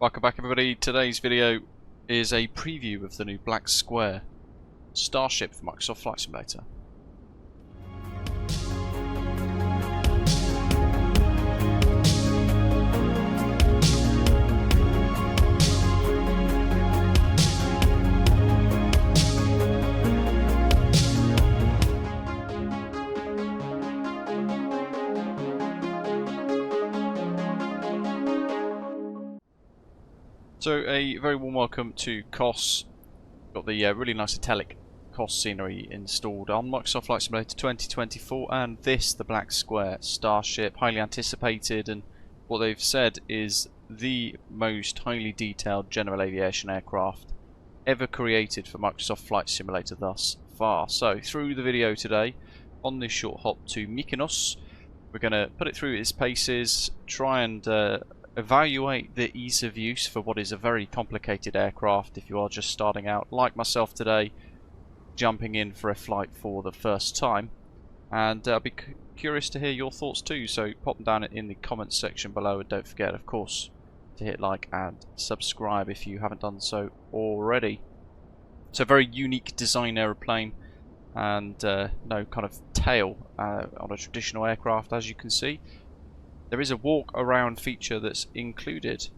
Welcome back everybody. Today's video is a preview of the new Black Square Starship for Microsoft Flight Simulator. So a very warm welcome to COS. Got the really nice italic COS scenery installed on Microsoft Flight Simulator 2024, and this, the Black Square Starship, highly anticipated, and what they've said is the most highly detailed general aviation aircraft ever created for Microsoft Flight Simulator thus far. So through the video today, on this short hop to Mykonos, we're going to put it through its paces, try and evaluate the ease of use for what is a very complicated aircraft if you are just starting out, like myself today, jumping in for a flight for the first time. And I'll be curious to hear your thoughts too, so pop them down in the comments section below, and don't forget, of course, to hit like and subscribe if you haven't done so already. It's a very unique design aeroplane, and no kind of tail on a traditional aircraft, as you can see. There is a walk around feature that's included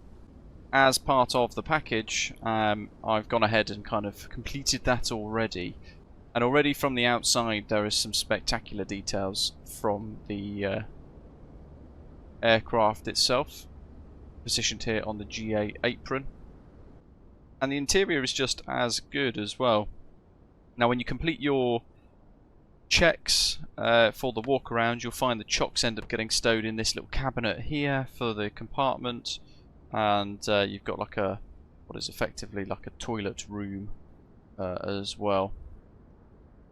as part of the package. I've gone ahead and kind of completed that already, and already from the outside there is some spectacular details from the aircraft itself, positioned here on the GA apron, and the interior is just as good as well. Now when you complete your checks for the walk around, you'll find the chocks end up getting stowed in this little cabinet here for the compartment, and you've got like a, what is effectively like a toilet room as well,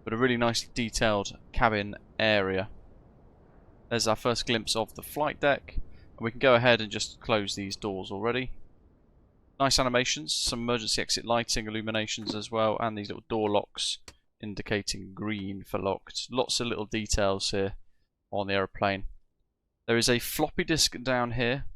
but a really nicely detailed cabin area. There's our first glimpse of the flight deck, and we can go ahead and just close these doors already. Nice animations, some emergency exit lighting illuminations as well, and these little door locks indicating green for locked. Lots of little details here on the aeroplane. There is a floppy disk down here.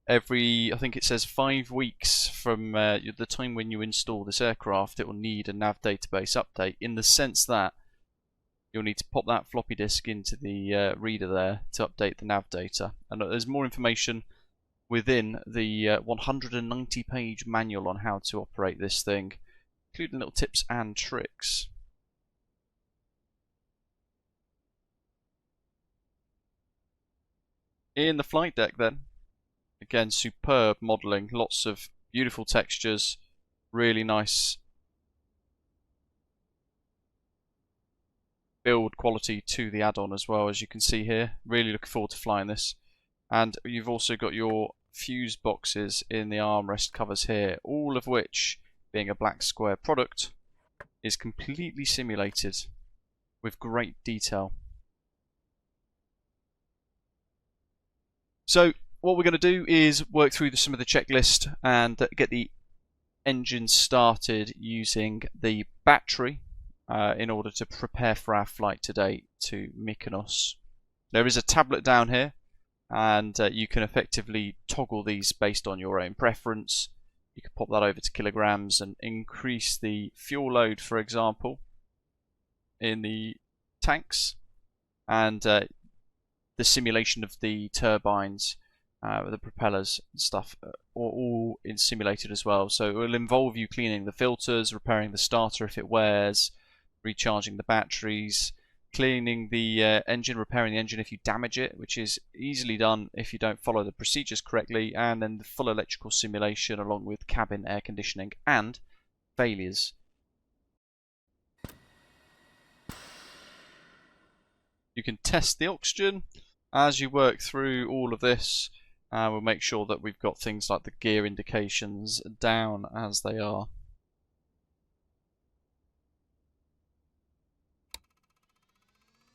Every, I think it says 5 weeks from the time when you install this aircraft, it will need a nav database update, in the sense that you'll need to pop that floppy disk into the reader there to update the nav data. And there's more information within the 190-page manual on how to operate this thing, including little tips and tricks. In the flight deck then, again superb modelling, lots of beautiful textures, really nice build quality to the add-on as well, as you can see here. Really looking forward to flying this. And you've also got your fuse boxes in the armrest covers here, all of which, being a Black Square product, is completely simulated with great detail. So what we're going to do is work through some of the checklist and get the engine started using the battery in order to prepare for our flight today to Mykonos. There is a tablet down here, and you can effectively toggle these based on your own preference. You can pop that over to kilograms and increase the fuel load, for example, in the tanks, and the simulation of the turbines, the propellers and stuff, all in simulated as well. So it will involve you cleaning the filters, repairing the starter if it wears, recharging the batteries, cleaning the engine, repairing the engine if you damage it, which is easily done if you don't follow the procedures correctly, and then the full electrical simulation along with cabin air conditioning and failures. You can test the oxygen as you work through all of this. We'll make sure that we've got things like the gear indications down as they are.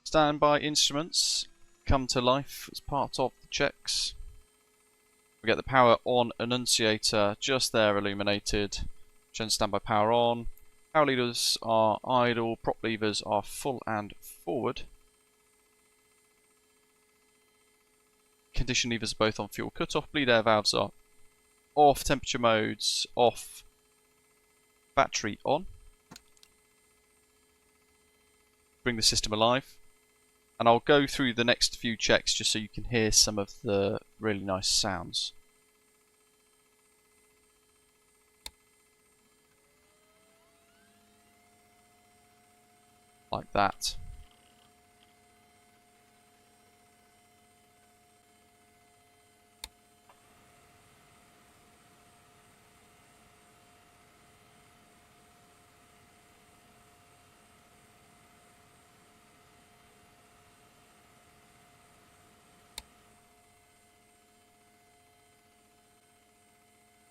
Standby instruments come to life as part of the checks. We get the power on annunciator just there illuminated. Gen standby power on. Power leaders are idle. Prop levers are full and forward. Condition levers are both on fuel cut-off. Bleed air valves are off, temperature modes off, battery on. Bring the system alive. And I'll go through the next few checks just so you can hear some of the really nice sounds. Like that.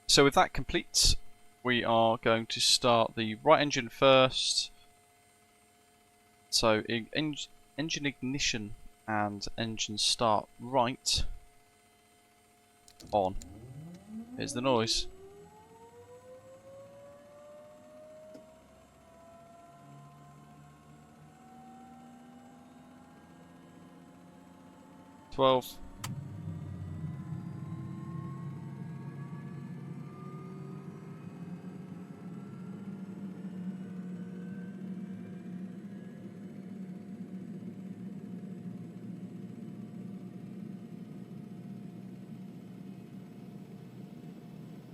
So with that complete, we are going to start the right engine first. So engine ignition and engine start right on. Here's the noise. "12.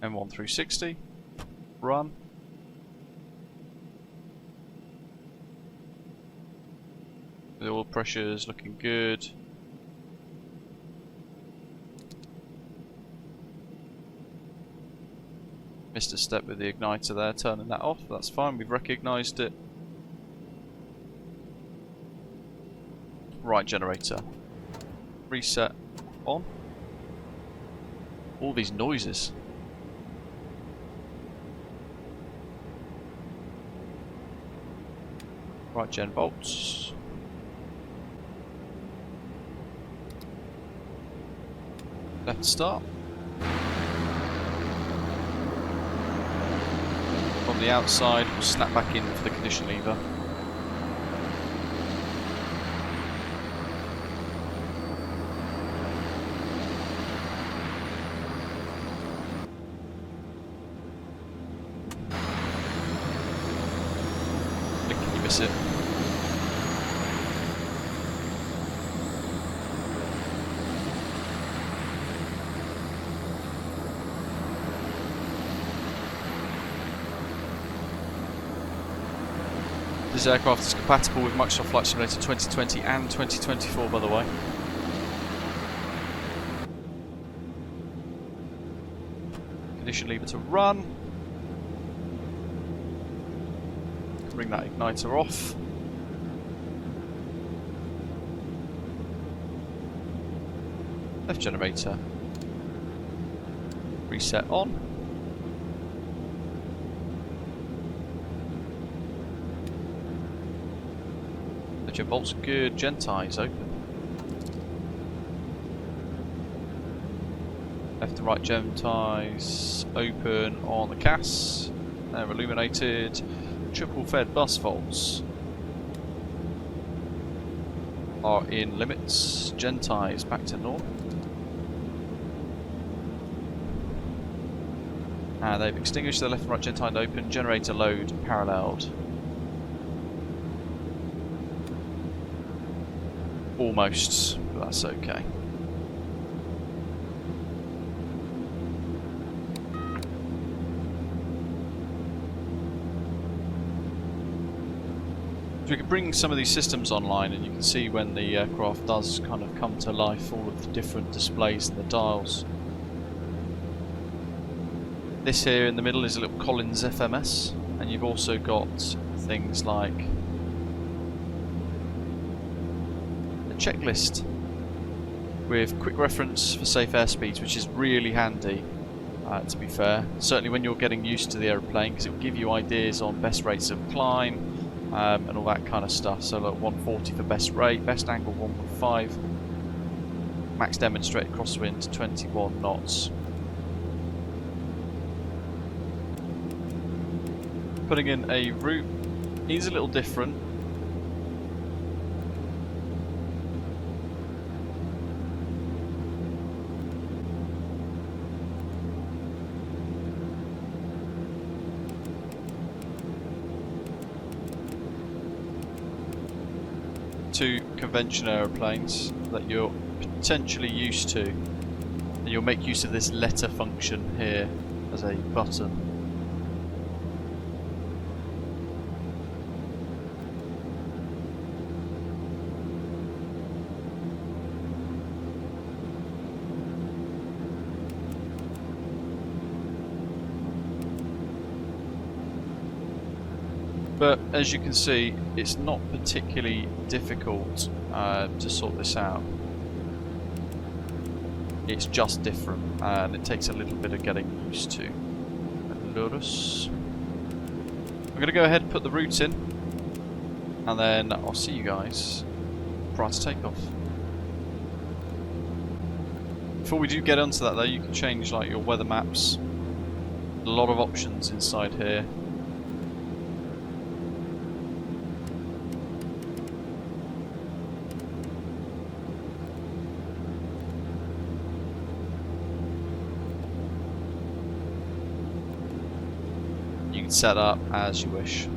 M1 through 60. Run. The oil pressure's looking good. Missed a step with the igniter there, turning that off. That's fine, we've recognised it. Right generator. Reset on. All these noises. Right gen bolts. Left start. From the outside, we'll snap back in for the condition lever. Can you miss it? This aircraft is compatible with Microsoft Flight Simulator 2020 and 2024, by the way. Condition lever to run. Bring that igniter off. Left generator. Reset on. Your bolts are good, gen ties open. Left and right gen ties open on the CAS. They're illuminated. Triple fed bus faults are in limits. Gen ties back to normal. And they've extinguished the left and right gen tie open. Generator load paralleled. Almost, but that's okay. So we can bring some of these systems online and you can see when the aircraft does kind of come to life, all of the different displays and the dials. This here in the middle is a little Collins FMS, and you've also got things like checklist with quick reference for safe airspeeds, which is really handy, to be fair. Certainly when you're getting used to the aeroplane, because it will give you ideas on best rates of climb and all that kind of stuff. So look, 140 for best rate, best angle 1.5, max demonstrated crosswind 21 knots. Putting in a route is a little different. to conventional aeroplanes that you're potentially used to, and you'll make use of this letter function here as a button. But as you can see, it's not particularly difficult to sort this out. It's just different, and it takes a little bit of getting used to. Lotus. I'm going to go ahead and put the routes in, and then I'll see you guys prior to takeoff. Before we do get onto that though, you can change like your weather maps. A lot of options inside here. Set up as you wish.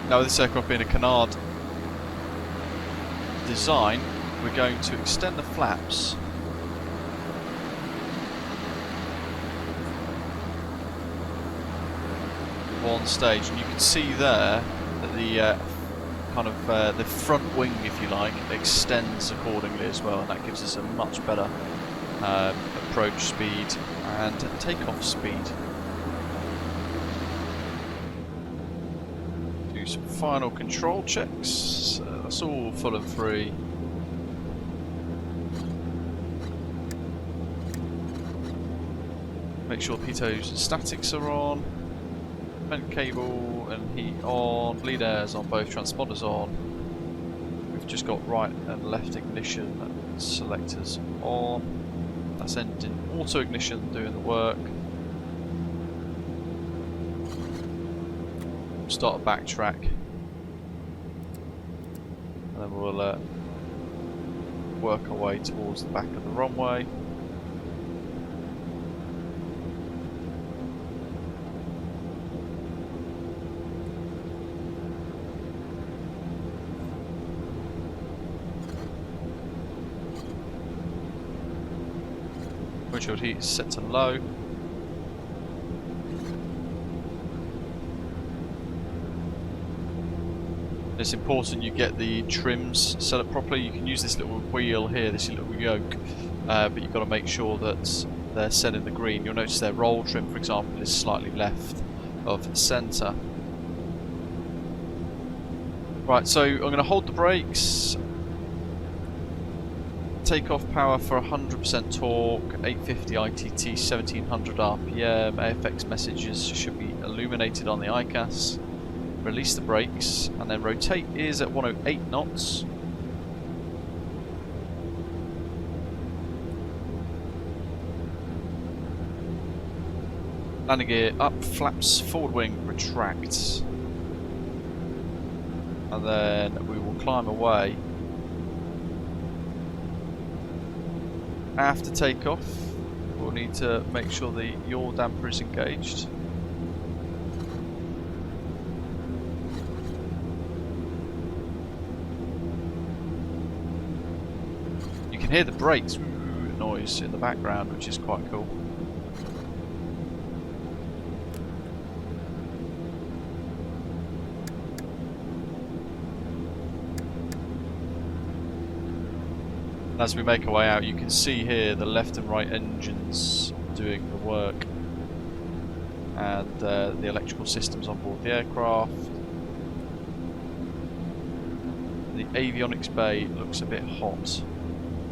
Now with this aircraft being a canard design, we're going to extend the flaps one stage, and you can see there that the kind of the front wing, if you like, extends accordingly as well, and that gives us a much better approach speed and takeoff speed. Do some final control checks. That's all full and free. Make sure pitos and statics are on. Vent cable and heat on. Bleed airs on both. Transponders on. We've just got right and left ignition selectors on. That's engine auto ignition doing the work. Start a backtrack, and then we'll work our way towards the back of the runway. Windshield heat is set to low. It's important you get the trims set up properly. You can use this little wheel here, this little yoke, but you've got to make sure that they're set in the green. You'll notice their roll trim, for example, is slightly left of centre. Right, so I'm going to hold the brakes. Takeoff power for 100% torque, 850 ITT, 1700 RPM. AFX messages should be illuminated on the ICAS. Release the brakes, and then rotate is at 108 knots. Landing gear up, flaps forward wing retract. And then we will climb away. After takeoff, we'll need to make sure the yaw damper is engaged. You can hear the brakes noise in the background, which is quite cool. As we make our way out, you can see here the left and right engines doing the work, and the electrical systems on board the aircraft. The avionics bay looks a bit hot,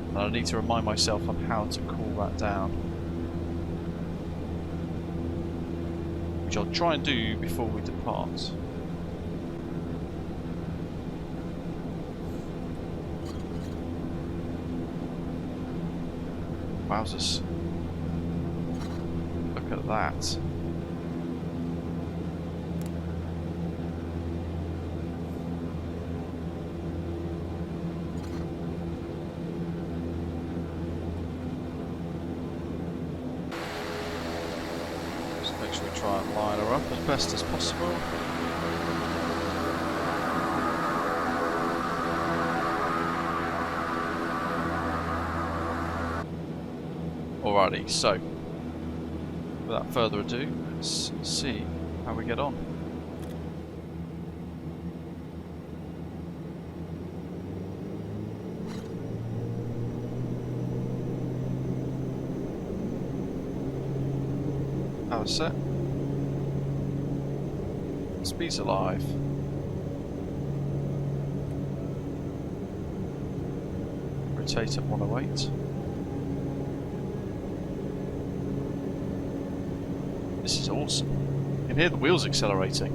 and I need to remind myself on how to cool that down, which I'll try and do before we depart. Wowzers. Look at that. Just make sure we try and line her up as best as possible. Alrighty, so without further ado, let's see how we get on. Power set. Speed's alive. Rotate at 108. This is awesome. You can hear the wheels accelerating.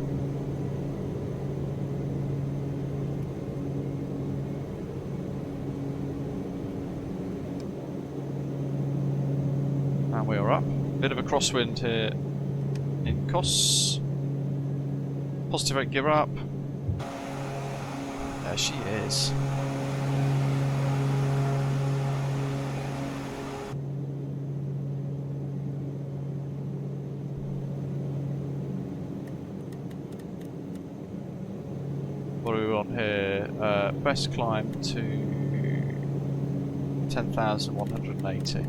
And we are up. Bit of a crosswind here in Kos. Positive 8 gear up. There she is. What are we on here? Best climb to 10,180.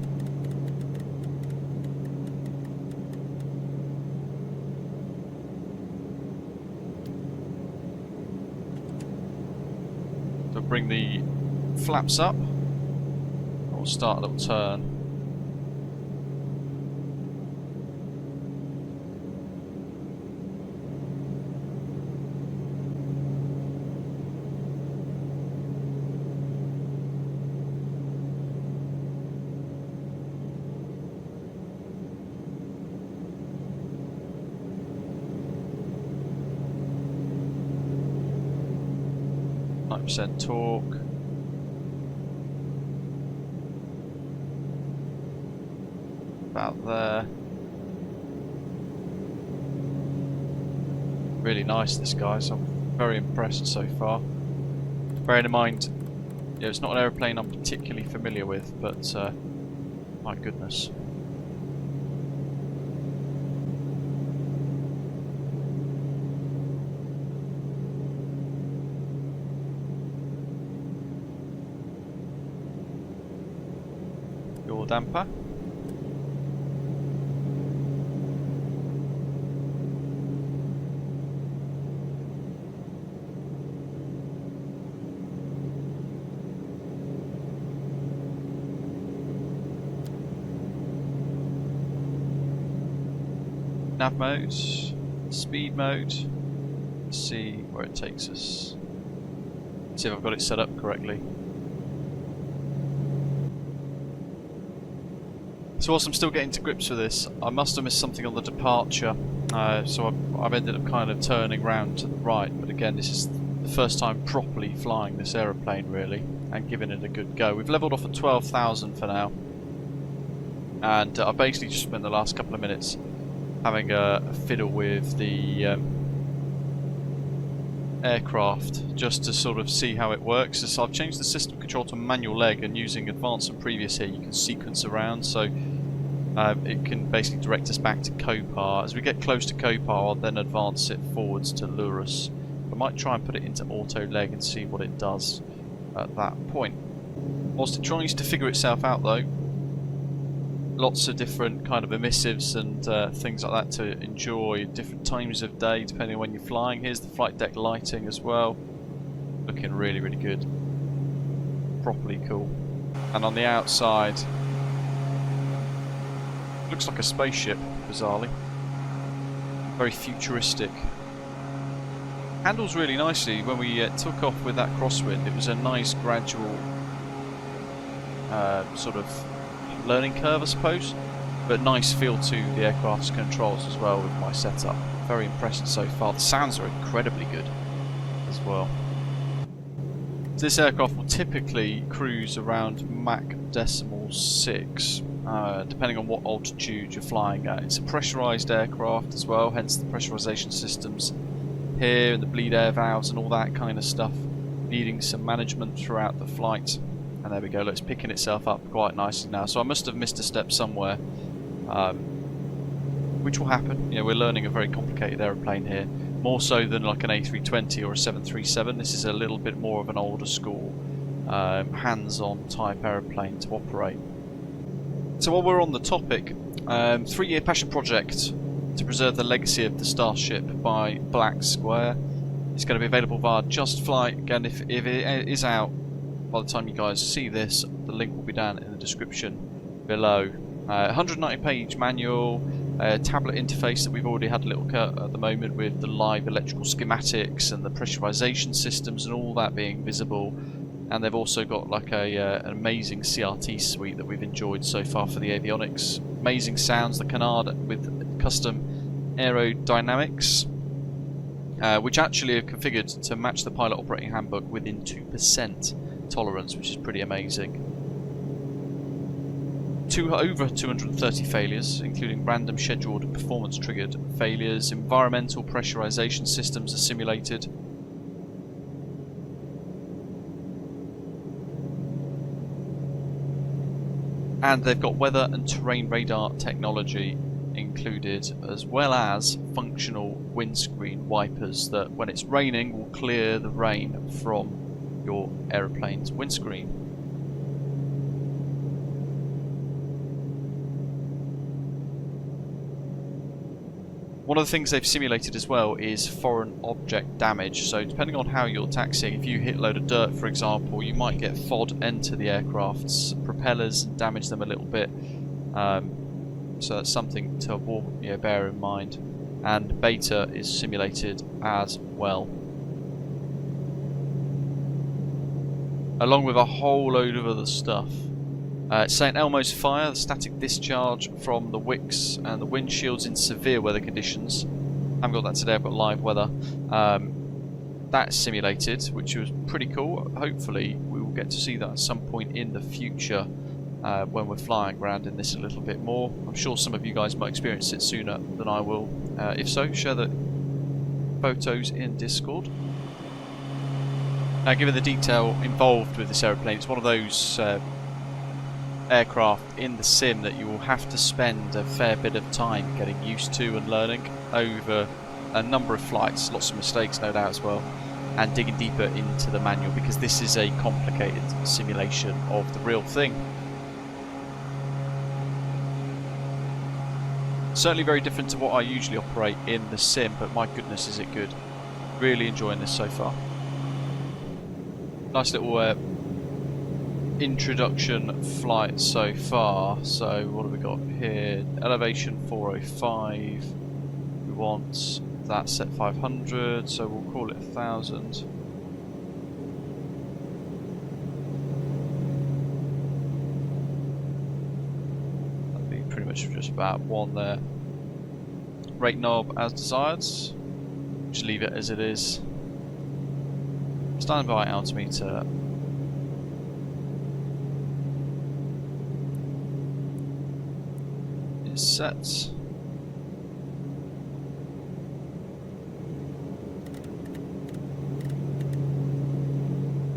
So bring the flaps up. We'll start a little turn. % torque. About there. Really nice, this guy, so I'm very impressed so far. Bearing in mind, it's not an aeroplane I'm particularly familiar with, but my goodness. Damper. Nav mode, speed mode. Let's see where it takes us. See if I've got it set up correctly. So whilst I'm still getting to grips with this, I must have missed something on the departure, so I've ended up kind of turning round to the right, but again this is the first time properly flying this aeroplane really, and giving it a good go. We've levelled off at 12,000 for now, and I basically just spent the last couple of minutes having a fiddle with the aircraft just to sort of see how it works. So I've changed the system control to manual leg, and using advanced and previous here you can sequence around, so it can basically direct us back to Copar. As we get close to Copar, I'll then advance it forwards to Lurus. I might try and put it into auto leg and see what it does at that point. Whilst it tries to figure itself out though, lots of different kind of emissives and things like that to enjoy, different times of day depending on when you're flying. Here's the flight deck lighting as well, looking really, really good, properly cool. And on the outside, looks like a spaceship, bizarrely, very futuristic. Handles really nicely. When we took off with that crosswind, it was a nice gradual sort of learning curve, I suppose, but nice feel to the aircraft's controls as well with my setup. Very impressed so far. The sounds are incredibly good as well. This aircraft will typically cruise around Mach decimal 6, depending on what altitude you're flying at. It's a pressurised aircraft as well, hence the pressurisation systems here and the bleed air valves and all that kind of stuff, needing some management throughout the flight. And there we go, look, it's picking itself up quite nicely now. So I must have missed a step somewhere, which will happen. You know, we're learning a very complicated aeroplane here, more so than like an A320 or a 737. This is a little bit more of an older school, hands-on type aeroplane to operate. So while we're on the topic, 3-year passion project to preserve the legacy of the Starship by Black Square. It's going to be available via Just Flight. Again, if it is out by the time you guys see this, the link will be down in the description below. 190-page manual, tablet interface that we've already had a little cut at the moment with the live electrical schematics and the pressurization systems and all that being visible. And they've also got like an amazing CRT suite that we've enjoyed so far for the Avionics. Amazing sounds, the canard with custom aerodynamics, which actually are configured to match the pilot operating handbook within 2% tolerance, which is pretty amazing. Over 230 failures, including random scheduled performance triggered failures. Environmental pressurization systems are simulated. And they've got weather and terrain radar technology included, as well as functional windscreen wipers that, when it's raining, will clear the rain from your aeroplane's windscreen. One of the things they've simulated as well is foreign object damage. So depending on how you're taxiing, if you hit a load of dirt, for example, you might get FOD into the aircraft's propellers and damage them a little bit. So that's something to bear in mind. And beta is simulated as well, along with a whole load of other stuff. St. Elmo's fire, the static discharge from the wicks and the windshields in severe weather conditions. I haven't got that today, I've got live weather. That's simulated, which was pretty cool. Hopefully we will get to see that at some point in the future when we're flying around in this a little bit more. I'm sure some of you guys might experience it sooner than I will. If so, share the photos in Discord. Given the detail involved with this aeroplane, it's one of those aircraft in the sim that you will have to spend a fair bit of time getting used to and learning over a number of flights, lots of mistakes no doubt as well, and digging deeper into the manual, because this is a complicated simulation of the real thing. Certainly very different to what I usually operate in the sim, but my goodness is it good. Really enjoying this so far. Nice little introduction flight so far. So what have we got here? Elevation 405. We want that set 500, so we'll call it 1000. That'd be pretty much just about one there. Rate knob as desired. Just leave it as it is. Standby altimeter. Set.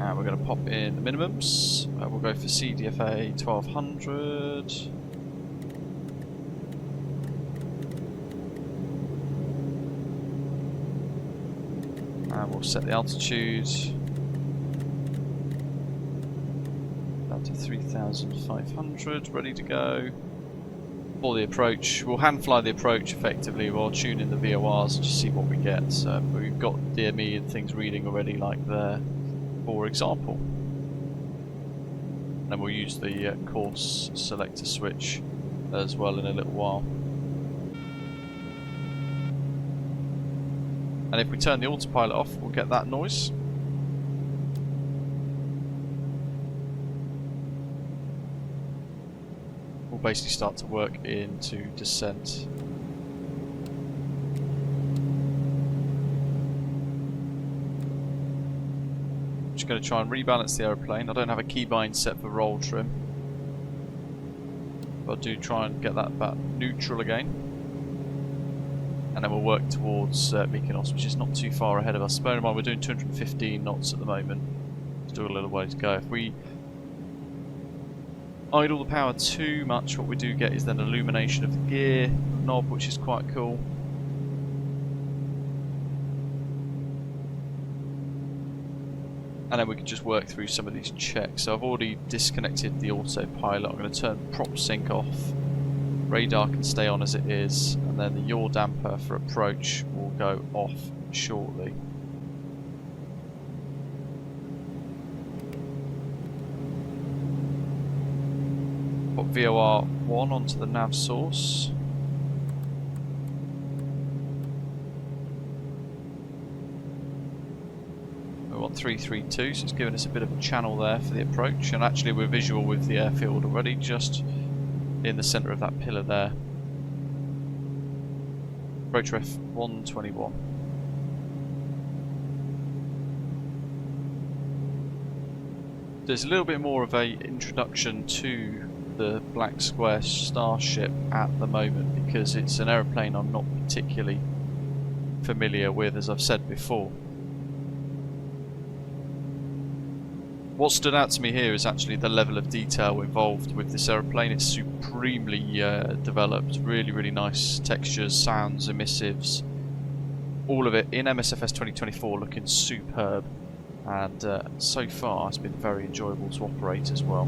And we're going to pop in the minimums. We'll go for CDFA 1200. And we'll set the altitude down to 3500, ready to go. For the approach, we'll hand fly the approach effectively while tuning the VORs and just see what we get. We've got DME and things reading already, like there, for example. And then we'll use the course selector switch as well in a little while. And if we turn the autopilot off, we'll get that noise. We'll basically start to work into descent. Just going to try and rebalance the aeroplane. I don't have a keybind set for roll trim, but I do try and get that back neutral again. And then we'll work towards Mykonos, which is not too far ahead of us. Bear in mind we're doing 215 knots at the moment. Still a little way to go. If we idle the power too much, what we do get is then illumination of the gear knob, which is quite cool. and then we can just work through some of these checks. So I've already disconnected the autopilot. I'm going to turn prop sync off. Radar can stay on as it is, and then the yaw damper for approach will go off shortly. Put VOR 1 onto the nav source. We want 332, so it's giving us a bit of a channel there for the approach, and actually we're visual with the airfield already, just in the centre of that pillar there. Approach ref 121. There's a little bit more of a introduction to the Black Square Starship at the moment, because it's an aeroplane I'm not particularly familiar with, as I've said before. What stood out to me here is actually the level of detail involved with this aeroplane. It's supremely developed, really nice textures, sounds, emissives, all of it in msfs 2024 looking superb, and so far it's been very enjoyable to operate as well.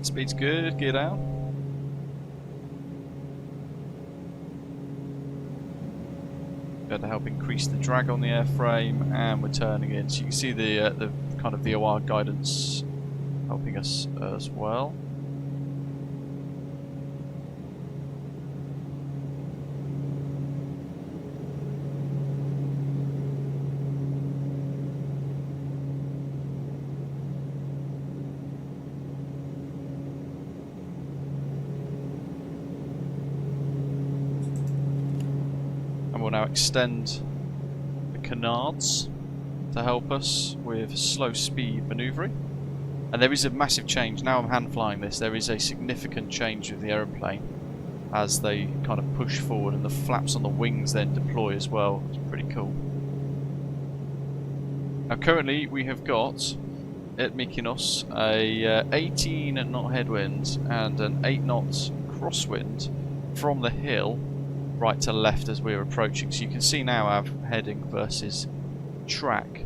Speed's good, gear down. Going to help increase the drag on the airframe, and we're turning in. So you can see the kind of VOR guidance helping us as well. We'll now extend the canards to help us with slow speed manoeuvring. And there is a massive change. Now I'm hand flying this, there is a significant change with the aeroplane as they kind of push forward, and the flaps on the wings then deploy as well. It's pretty cool. Now currently we have got at Mykonos a 18 knot headwind and an 8 knot crosswind from the hill right to left as we're approaching. So you can see now our heading versus track.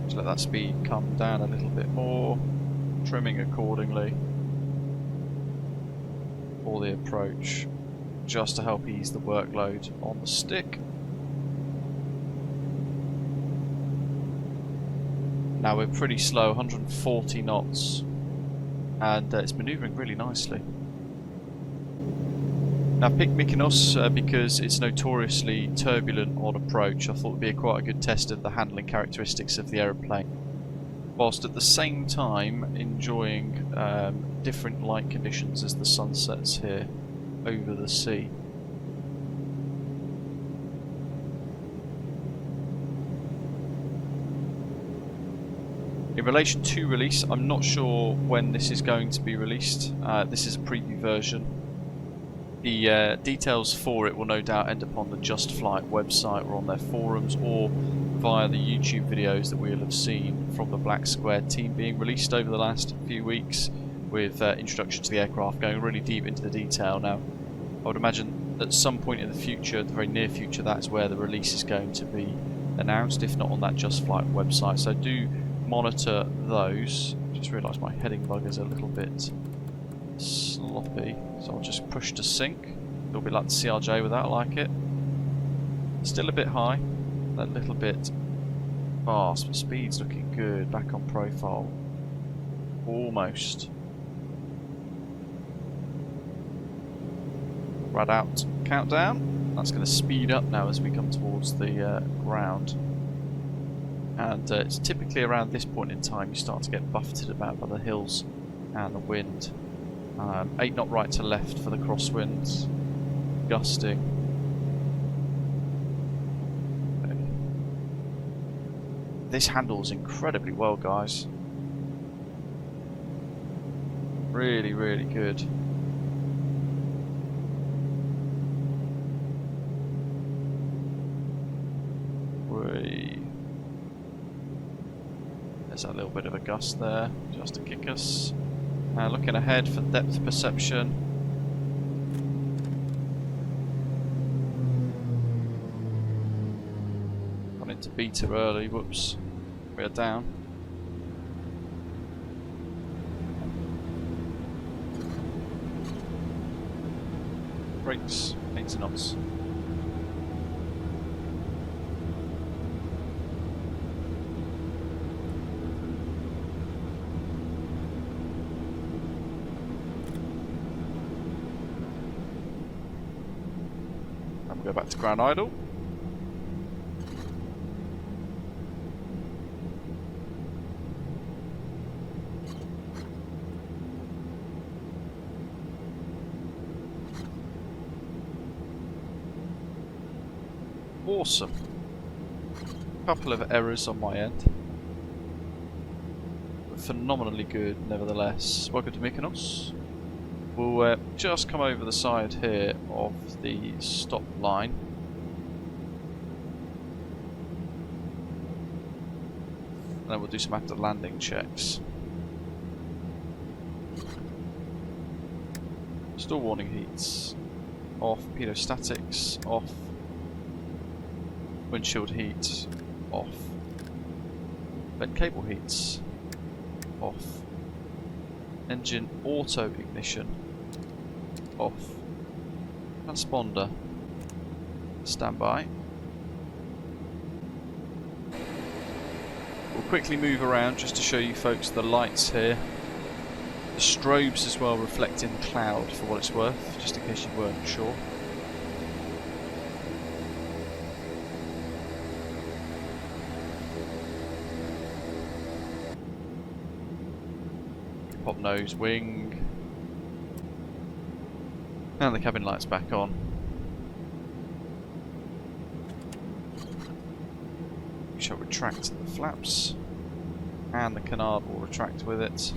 Just let that speed come down a little bit more, trimming accordingly. For the approach, just to help ease the workload on the stick. Now we're pretty slow, 140 knots, and it's manoeuvring really nicely. Now I picked Mykonos because it's notoriously turbulent on approach. I thought it would be quite a good test of the handling characteristics of the aeroplane, whilst at the same time enjoying different light conditions as the sun sets here over the sea. In relation to release, I'm not sure when this is going to be released. This is a preview version. The details for it will no doubt end up on the Just Flight website or on their forums, or via the YouTube videos that we'll have seen from the Black Square team being released over the last few weeks, with introduction to the aircraft, going really deep into the detail. Now I would imagine at some point in the future, the very near future, that's where the release is going to be announced, if not on that Just Flight website. So do monitor those. Just realised my heading bug is a little bit sloppy, so I'll just push to sync. A little bit like the CRJ with that, I like it. Still a bit high, a little bit fast, but speed's looking good. Back on profile, almost. Rad out countdown. That's going to speed up now as we come towards the ground. And it's typically around this point in time you start to get buffeted about by the hills and the wind. 8 knot right to left for the crosswinds, gusting. this handles incredibly well, guys. Really, really good. There's a little bit of a gust there, just to kick us. Looking ahead for depth perception. Got into beta early, whoops. We're down. Brakes, 80 knots. And we'll go back to ground idle. Awesome. Couple of errors on my end, but phenomenally good nevertheless. Welcome to Mykonos. We'll just come over the side here of the stop line. And then we'll do some after landing checks. Stall warning heats off, pedostatics off. Windshield heat off. Vent cable heats off. Engine auto ignition off. Transponder standby. We'll quickly move around just to show you folks the lights here. The strobes as well reflecting the cloud for what it's worth, just in case you weren't sure. Pop nose, wing, and the cabin lights back on. We shall retract the flaps, and the canard will retract with it.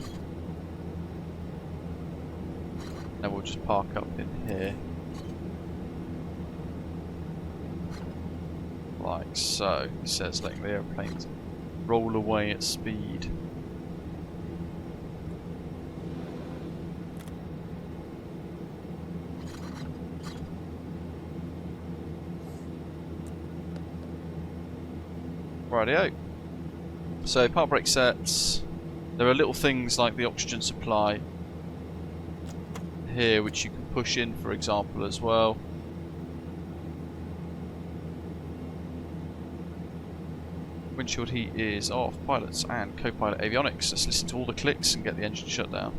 Then we'll just park up in here, like so. It says letting the airplanes roll away at speed. Rightio. So park brake sets. There are little things like the oxygen supply here which you can push in, for example, as well. Windshield heat is off. Pilots and co-pilot avionics. Let's listen to all the clicks and get the engine shut down.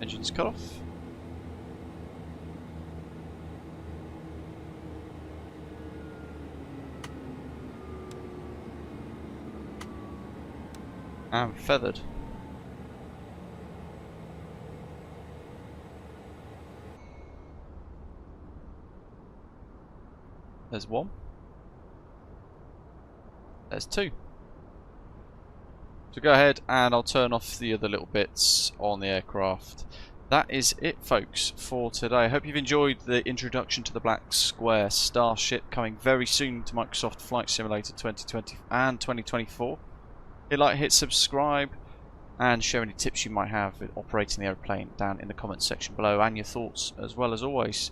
Engines cut off. And feathered. There's one. There's two. So go ahead and I'll turn off the other little bits on the aircraft. That is it, folks, for today. I hope you've enjoyed the introduction to the Black Square Starship, coming very soon to Microsoft Flight Simulator 2020 and 2024. Hit like, hit subscribe, and share any tips you might have with operating the aeroplane down in the comments section below, and your thoughts as well as always.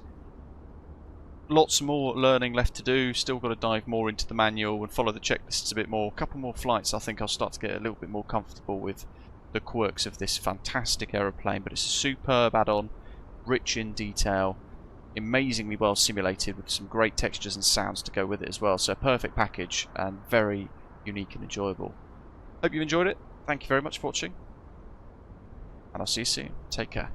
Lots more learning left to do, still got to dive more into the manual and follow the checklists a bit more. A couple more flights, I think I'll start to get a little bit more comfortable with the quirks of this fantastic aeroplane, but it's a superb add-on, rich in detail, amazingly well simulated with some great textures and sounds to go with it as well, so a perfect package and very unique and enjoyable. Hope you've enjoyed it. Thank you very much for watching. And I'll see you soon. Take care.